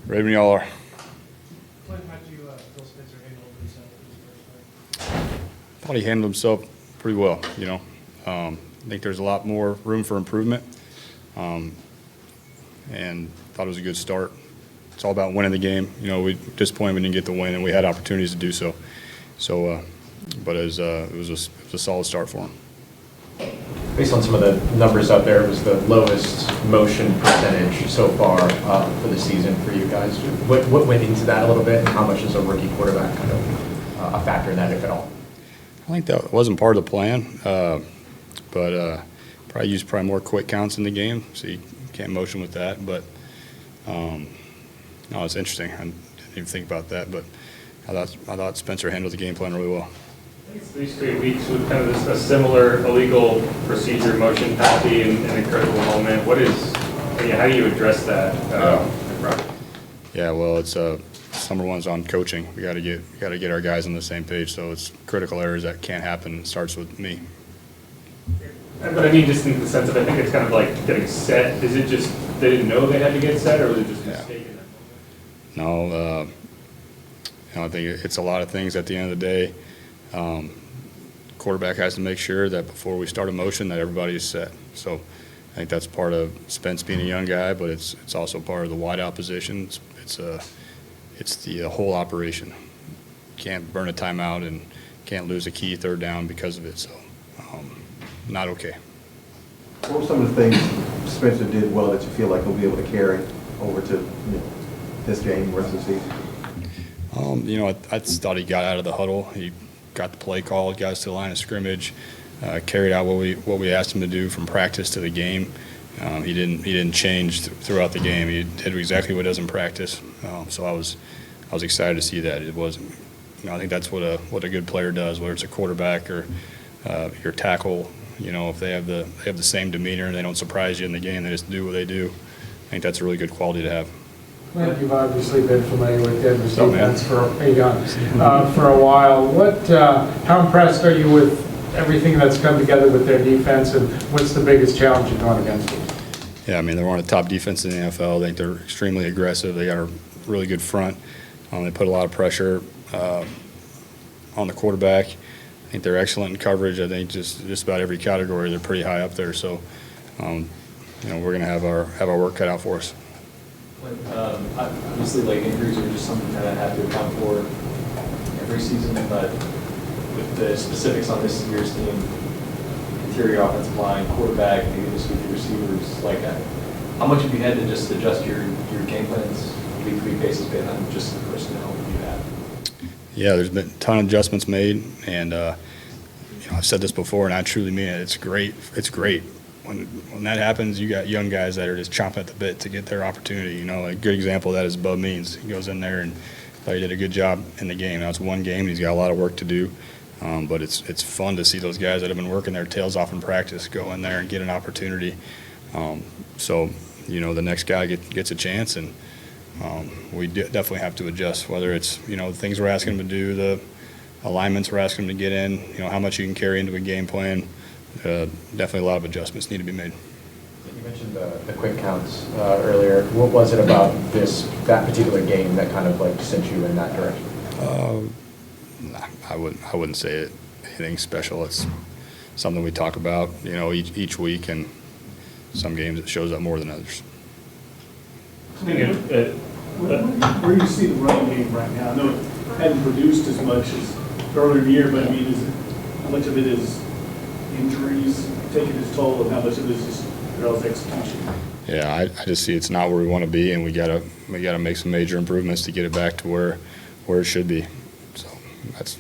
Ready when y'all are. Klint, how did you feel Spencer handled himself in his first play? Thought he handled himself pretty well, you know. I think there's a lot more room for improvement, and thought it was a good start. It's all about winning the game. You know, we disappointed we didn't get the win, and we had opportunities to do so. But it was a solid start for him. Based on some of the numbers out there, it was the lowest motion percentage so far for the season for you guys. What went into that a little bit, and how much is a rookie quarterback kind of a factor in that, if at all? I think that wasn't part of the plan, but probably used more quick counts in the game, so you can't motion with that. But no, it's interesting. I didn't even think about that, but I thought Spencer handled the game plan really well. It's 3 straight weeks with kind of a similar illegal procedure, motion penalty in a critical moment. How do you address that? Yeah, well, it's number one's on coaching. We got to get our guys on the same page. So it's critical errors that can't happen. It starts with me. But I mean, just in the sense of, I think it's kind of like getting set. Is it just they didn't know they had to get set, or was it just mistaken? No, I think it's a lot of things at the end of the day. Quarterback has to make sure that before we start a motion that everybody is set. So I think that's part of Spence being a young guy, but it's also part of the wideout position. It's the whole operation. Can't burn a timeout and can't lose a key third down because of it. So not okay. What were some of the things Spencer did well that you feel like he'll be able to carry over to this game, the rest of the season? I thought he got out of the huddle. He got the play called, got us to the line of scrimmage, carried out what we asked him to do from practice to the game. He didn't change throughout the game. He did exactly what he does in practice. So I was excited to see that. It wasn't. I think that's what a good player does, whether it's a quarterback or your tackle. If they have the same demeanor and they don't surprise you in the game, they just do what they do. I think that's a really good quality to have. Klint, you've obviously been familiar with Denver's defense for a while. How impressed are you with everything that's come together with their defense, and what's the biggest challenge you've gone against them? Yeah, I mean, they're one of the top defenses in the NFL. I think they're extremely aggressive. They got a really good front. They put a lot of pressure on the quarterback. I think they're excellent in coverage. I think just about every category they're pretty high up there. So, we're going to have our work cut out for us. Obviously, injuries are just something that I have to account for every season, but with the specifics on this year's team, interior offensive line, quarterback, maybe this week the receivers, how much have you had to just adjust your game plans on a week-to-week basis based on just the personnel that you have? Yeah, there's been a ton of adjustments made, and I've said this before, and I truly mean it. It's great. It's great. When that happens, you got young guys that are just chomping at the bit to get their opportunity. A good example of that is Bub Means. He goes in there and thought he did a good job in the game. Now it's one game, and he's got a lot of work to do, but it's fun to see those guys that have been working their tails off in practice go in there and get an opportunity. So the next guy gets a chance, and we definitely have to adjust, whether it's the things we're asking them to do, the alignments we're asking them to get in, how much you can carry into a game plan. Definitely a lot of adjustments need to be made. You mentioned the quick counts earlier. What was it about that particular game that kind of sent you in that direction? I wouldn't say anything special. It's something we talk about, each week, and some games it shows up more than others. Where do you see the running game right now? I know it hadn't produced as much as earlier in the year, but I mean, how much of it is injuries taking its toll, and how much of it is just girls' execution? Yeah, I just see it's not where we want to be, and we gotta make some major improvements to get it back to where it should be. So that's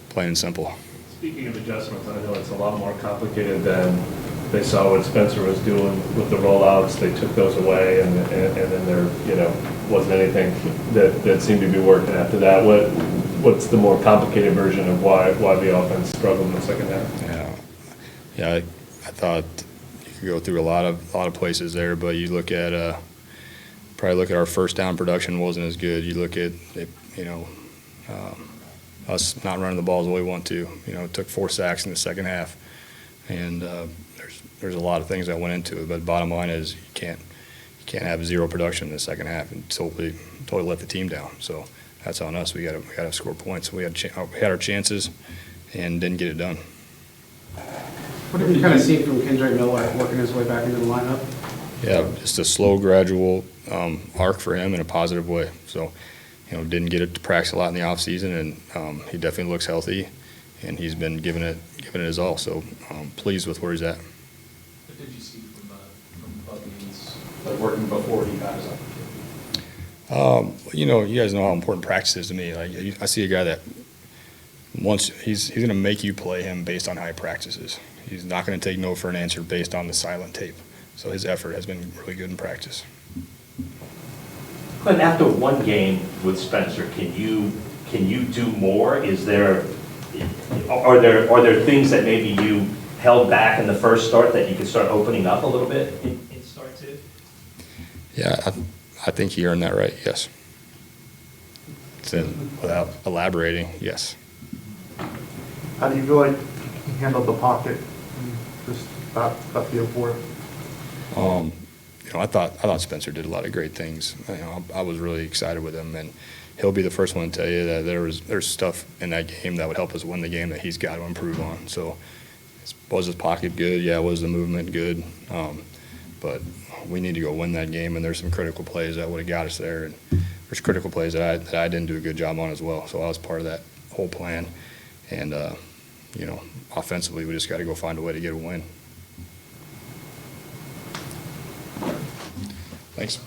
plain and simple. Speaking of adjustments, I know it's a lot more complicated than they saw what Spencer was doing with the rollouts. They took those away, and then there wasn't anything that seemed to be working after that. What's the more complicated version of why the offense struggled in the second half? Yeah, I thought you could go through a lot of places there, but you probably look at our first down production wasn't as good. You look at us not running the ball as we want to. It took 4 sacks in the second half, and there's a lot of things that went into it. But bottom line is you can't have 0 production in the second half and totally let the team down. So that's on us. We got to score points. We had our chances and didn't get it done. What have you kind of seen from Kendra Miller working his way back into the lineup? Yeah, just a slow, gradual arc for him in a positive way. So, didn't get it to practice a lot in the off season, and he definitely looks healthy, and he's been giving it his all. So, pleased with where he's at. What did you see from Bubby's, like working before he got his opportunity? You guys know how important practice is to me. Like, I see a guy that once he's going to make you play him based on how he practices. He's not going to take no for an answer based on the silent tape. So his effort has been really good in practice. Clint, after one game with Spencer, can you do more? Are there things that maybe you held back in the first start that you could start opening up a little bit in start two? Yeah, I think he earned that right, yes. Without elaborating, yes. How do you feel like he handled the pocket and just got feel for it? I thought Spencer did a lot of great things. I was really excited with him, and he'll be the first one to tell you that there's stuff in that game that would help us win the game that he's got to improve on. So, was his pocket good? Yeah, was the movement good? But we need to go win that game, and there's some critical plays that would have got us there, and there's critical plays that I didn't do a good job on as well. So I was part of that whole plan, and offensively we just got to go find a way to get a win. Thanks.